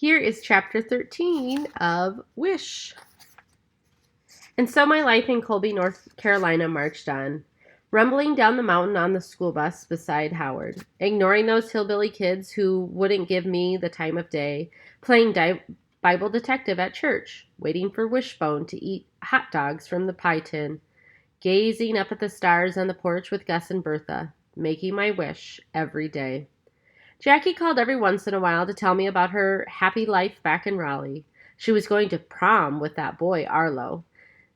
Here is chapter 13 of Wish. And so my life in Colby, North Carolina marched on, rumbling down the mountain on the school bus beside Howard, ignoring those hillbilly kids who wouldn't give me the time of day, playing Bible detective at church, waiting for Wishbone to eat hot dogs from the pie tin, gazing up at the stars on the porch with Gus and Bertha, making my wish every day. Jackie called every once in a while to tell me about her happy life back in Raleigh. She was going to prom with that boy, Arlo.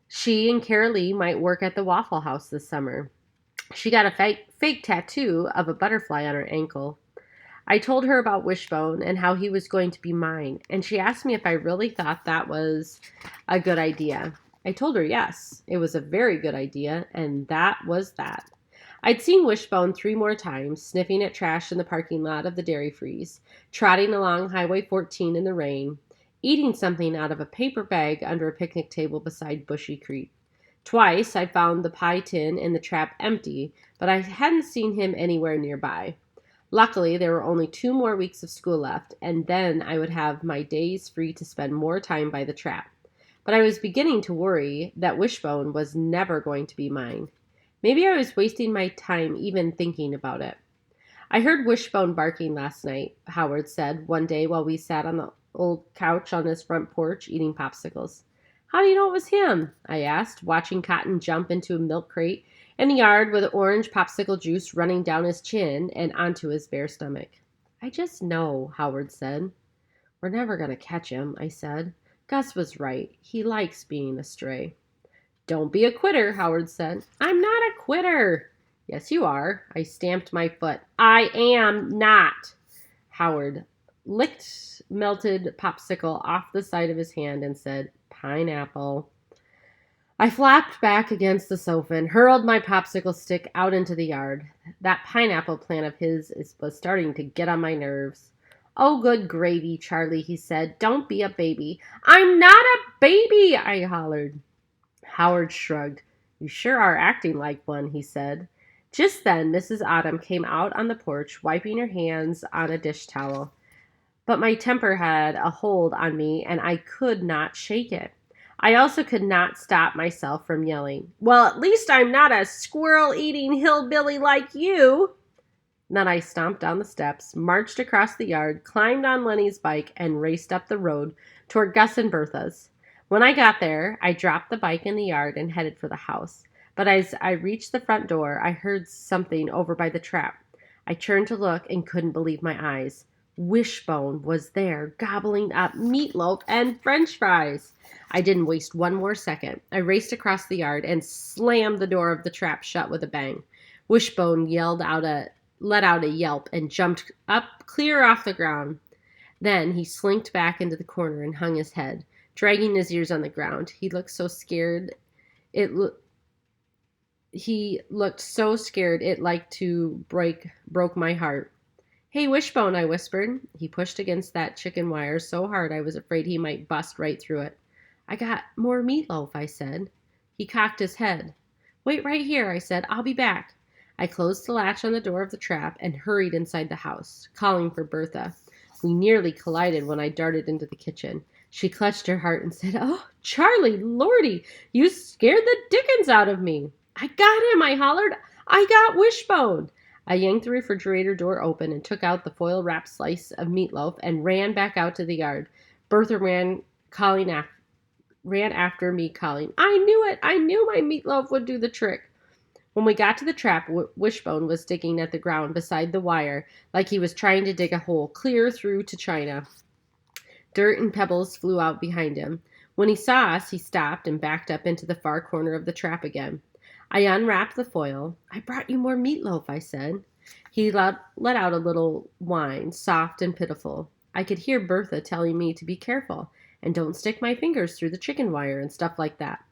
She and Carolee might work at the Waffle House this summer. She got a fake tattoo of a butterfly on her ankle. I told her about Wishbone and how he was going to be mine, and she asked me if I really thought that was a good idea. I told her yes, it was a very good idea, and that was that. I'd seen Wishbone 3 more times, sniffing at trash in the parking lot of the Dairy Freeze, trotting along Highway 14 in the rain, eating something out of a paper bag under a picnic table beside Bushy Creek. Twice I found the pie tin in the trap empty, but I hadn't seen him anywhere nearby. Luckily, there were only 2 more weeks of school left, and then I would have my days free to spend more time by the trap. But I was beginning to worry that Wishbone was never going to be mine. Maybe I was wasting my time even thinking about it. I heard Wishbone barking last night, Howard said one day while we sat on the old couch on his front porch eating popsicles. How do you know it was him? I asked, watching Cotton jump into a milk crate in the yard with orange popsicle juice running down his chin and onto his bare stomach. I just know, Howard said. We're never going to catch him, I said. Gus was right. He likes being a stray. Don't be a quitter, Howard said. I'm not a quitter. Yes, you are. I stamped my foot. I am not. Howard licked melted popsicle off the side of his hand and said, Pineapple. I flapped back against the sofa and hurled my popsicle stick out into the yard. That pineapple plant of his was starting to get on my nerves. Oh, good gravy, Charlie, he said. Don't be a baby. I'm not a baby, I hollered. Howard shrugged. You sure are acting like one, he said. Just then, Mrs. Autumn came out on the porch, wiping her hands on a dish towel. But my temper had a hold on me, and I could not shake it. I also could not stop myself from yelling, Well, at least I'm not a squirrel-eating hillbilly like you. Then I stomped down the steps, marched across the yard, climbed on Lenny's bike, and raced up the road toward Gus and Bertha's. When I got there, I dropped the bike in the yard and headed for the house. But as I reached the front door, I heard something over by the trap. I turned to look and couldn't believe my eyes. Wishbone was there, gobbling up meatloaf and french fries. I didn't waste one more second. I raced across the yard and slammed the door of the trap shut with a bang. Wishbone let out a yelp and jumped up clear off the ground. Then he slinked back into the corner and hung his head, dragging his ears on the ground. He looked so scared. He looked so scared it like to broke my heart. Hey, Wishbone, I whispered. He pushed against that chicken wire so hard I was afraid he might bust right through it. I got more meatloaf, I said. He cocked his head. Wait right here, I said. I'll be back. I closed the latch on the door of the trap and hurried inside the house, calling for Bertha. We nearly collided when I darted into the kitchen. She clutched her heart and said, Oh, Charlie, Lordy, you scared the dickens out of me. I got him, I hollered. I got Wishbone. I yanked the refrigerator door open and took out the foil-wrapped slice of meatloaf and ran back out to the yard. Bertha ran after me, calling, I knew it! I knew my meatloaf would do the trick. When we got to the trap, Wishbone was digging at the ground beside the wire like he was trying to dig a hole clear through to China. Dirt and pebbles flew out behind him. When he saw us, he stopped and backed up into the far corner of the trap again. I unwrapped the foil. I brought you more meatloaf, I said. He let out a little whine, soft and pitiful. I could hear Bertha telling me to be careful and don't stick my fingers through the chicken wire and stuff like that.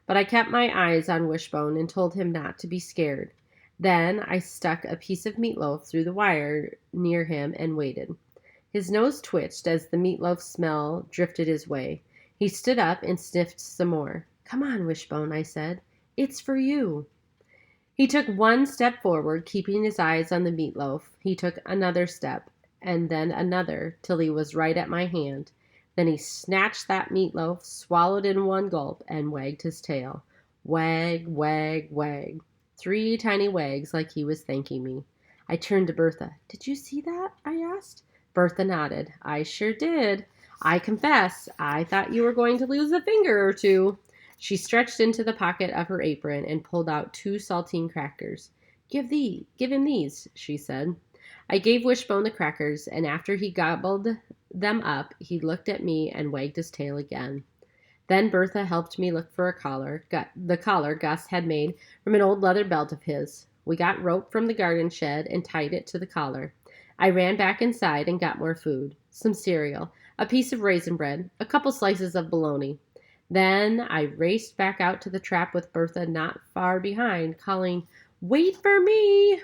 But I kept my eyes on Wishbone and told him not to be scared. Then I stuck a piece of meatloaf through the wire near him and waited. His nose twitched as the meatloaf smell drifted his way. He stood up and sniffed some more. Come on, Wishbone, I said. It's for you. He took one step forward, keeping his eyes on the meatloaf. He took another step, and then another, till he was right at my hand. Then he snatched that meatloaf, swallowed in one gulp, and wagged his tail. Wag, wag, wag. 3 tiny wags like he was thanking me. I turned to Bertha. "Did you see that?" I asked. Bertha nodded. "I sure did. I confess, I thought you were going to lose a finger or two." She stretched into the pocket of her apron and pulled out 2 saltine crackers. Give him these," she said. I gave Wishbone the crackers, and after he gobbled them up, he looked at me and wagged his tail again. Then Bertha helped me look for the collar Gus had made from an old leather belt of his. We got rope from the garden shed and tied it to the collar. I ran back inside and got more food, some cereal, a piece of raisin bread, a couple slices of bologna. Then I raced back out to the trap with Bertha not far behind, calling, "Wait for me!"